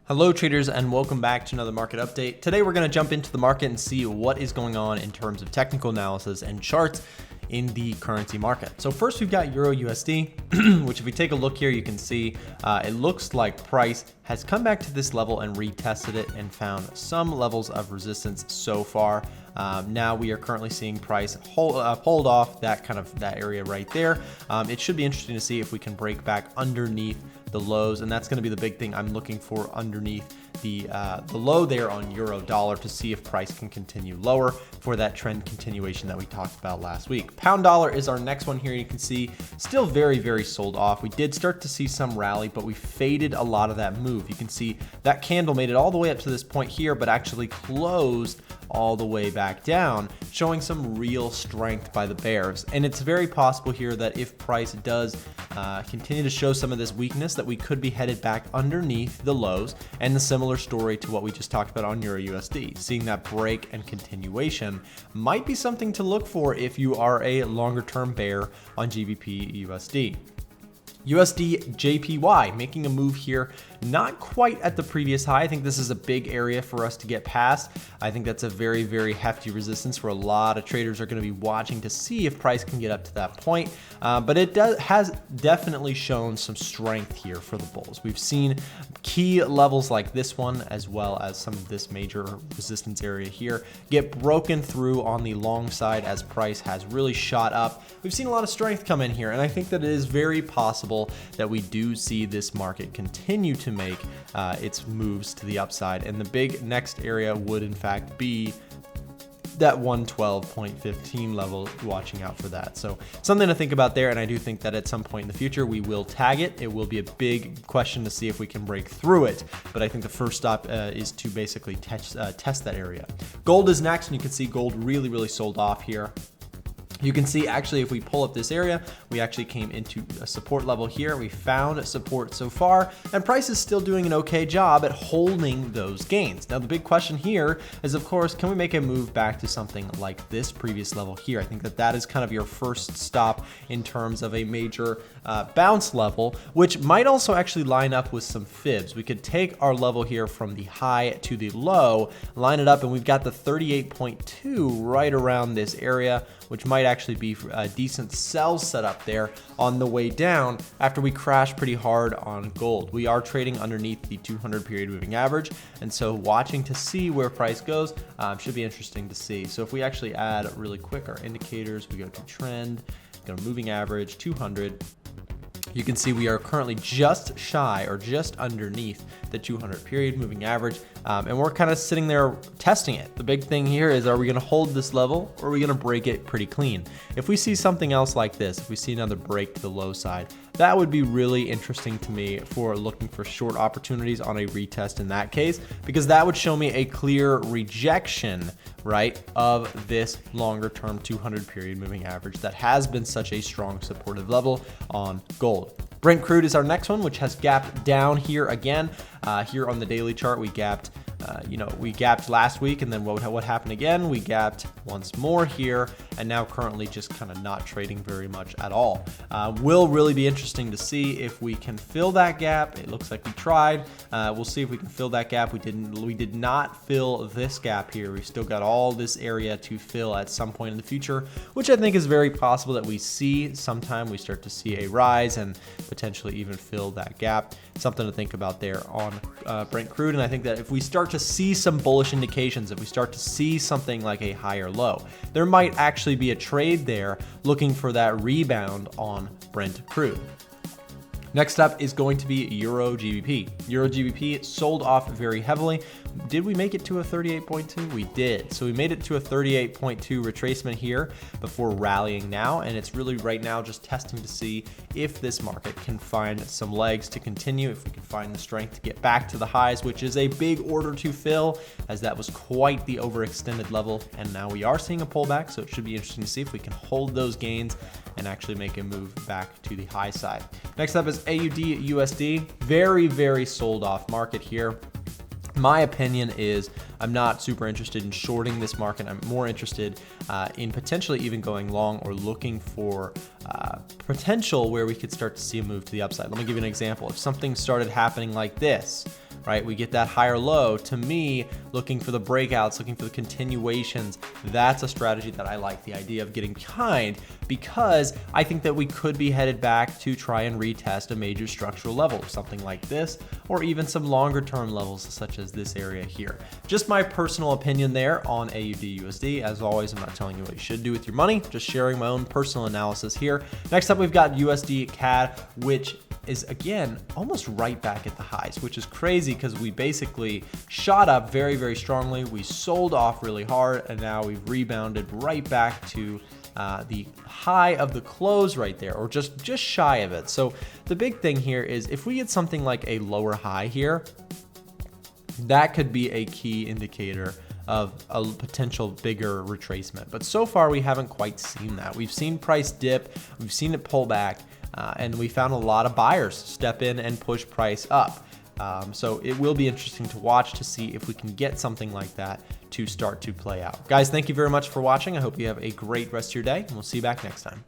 Hello traders, and welcome back to another market update. Today we're going to jump into the market and see what is going on in terms of technical analysis and charts in the currency market. So first we've got Euro USD, which if we take a look here, you can see it looks like price has come back to this level and retested it and found some levels of resistance so far. Now we are currently seeing price hold off that area right there. It should be interesting to see if we can break back underneath the lows, and that's going to be the big thing I'm looking for underneath the low there on euro dollar to see if price can continue lower for that trend continuation that we talked about last week. Pound dollar is our next one here. You can see still very sold off. We did start to see some rally, but we faded a lot of that move. You can see that candle made it all the way up to this point here, but actually closed all the way back down, showing some real strength by the bears. And it's very possible here that if price does continue to show some of this weakness, that we could be headed back underneath the lows, and the similar story to what we just talked about on Euro USD. Seeing that break and continuation might be something to look for if you are a longer term bear on GBP USD. USD JPY making a move here, not quite at the previous high. I think this is a big area for us to get past. I think that's a very hefty resistance where a lot of traders are going to be watching to see if price can get up to that point. But it has definitely shown some strength here for the bulls. We've seen key levels like this one, as well as some of this major resistance area here, get broken through on the long side as price has really shot up. We've seen a lot of strength come in here, and I think that it is very possible that we do see this market continue to make its moves to the upside. And the big next area would in fact be that 112.15 level, watching out for that. So something to think about there, and I do think that at some point in the future we will tag it. It will be a big question to see if we can break through it, but I think the first stop is to basically test that area. Gold is next, and you can see gold really sold off here. You can see actually if we pull up this area, we actually came into a support level here. We found support so far, and price is still doing an okay job at holding those gains. Now the big question here is, of course, can we make a move back to something like this previous level here? I think that is kind of your first stop in terms of a major bounce level, which might also actually line up with some fibs. We could take our level here from the high to the low, line it up, and we've got the 38.2 right around this area, which might actually be a decent sell setup there on the way down after we crash pretty hard on gold. We are trading underneath the 200 period moving average, and so watching to see where price goes should be interesting to see. So if we actually add really quick our indicators, we go to trend, go to moving average, 200, you can see we are currently just shy or just underneath the 200 period moving average, and we're kind of sitting there testing it. The big thing here is, are we going to hold this level, or are we going to break it pretty clean? If we see something else like this, if we see another break to the low side, that would be really interesting to me for looking for short opportunities on a retest in that case, because that would show me a clear rejection, right, of this longer term 200 period moving average that has been such a strong supportive level on gold. Brent crude is our next one, which has gapped down here again. Here on the daily chart, we gapped we gapped last week, and then what happened again? We gapped once more here, and now currently just kind of not trading very much at all. Will really be interesting to see if we can fill that gap. It looks like we tried. We'll see if we can fill that gap. We did not fill this gap here. We've still got all this area to fill at some point in the future, which I think is very possible that we see sometime. We start to see a rise and potentially even fill that gap. Something to think about there on Brent crude. And I think that if we start to see some bullish indications, if we start to see something like a higher low, there might actually be a trade there looking for that rebound on Brent crude. Next up is going to be Euro GBP. Euro GBP sold off very heavily. Did we make it to a 38.2? We did. So we made it to a 38.2 retracement here before rallying now, and it's really right now just testing to see if this market can find some legs to continue, if we can find the strength to get back to the highs, which is a big order to fill, as that was quite the overextended level, and now we are seeing a pullback, so it should be interesting to see if we can hold those gains and actually make a move back to the high side. Next up is AUD USD. Very sold off market here. My opinion is I'm not super interested in shorting this market. I'm more interested in potentially even going long or looking for potential where we could start to see a move to the upside. Let me give you an example. If something started happening like this, right? We get that higher low. To me, looking for the breakouts, looking for the continuations, that's a strategy that I like the idea of getting behind, because I think that we could be headed back to try and retest a major structural level, something like this, or even some longer term levels such as this area here. Just my personal opinion there on AUD USD. As always, I'm not telling you what you should do with your money, just sharing my own personal analysis here. Next up, we've got USD CAD, which is again almost right back at the highs, which is crazy because we basically shot up very, very strongly. We sold off really hard, and now we've rebounded right back to the high of the close right there, or just shy of it. So the big thing here is if we get something like a lower high here, that could be a key indicator of a potential bigger retracement. But so far we haven't quite seen that. We've seen price dip, we've seen it pull back, and we found a lot of buyers step in and push price up. So it will be interesting to watch to see if we can get something like that to start to play out. Guys, thank you very much for watching. I hope you have a great rest of your day, and we'll see you back next time.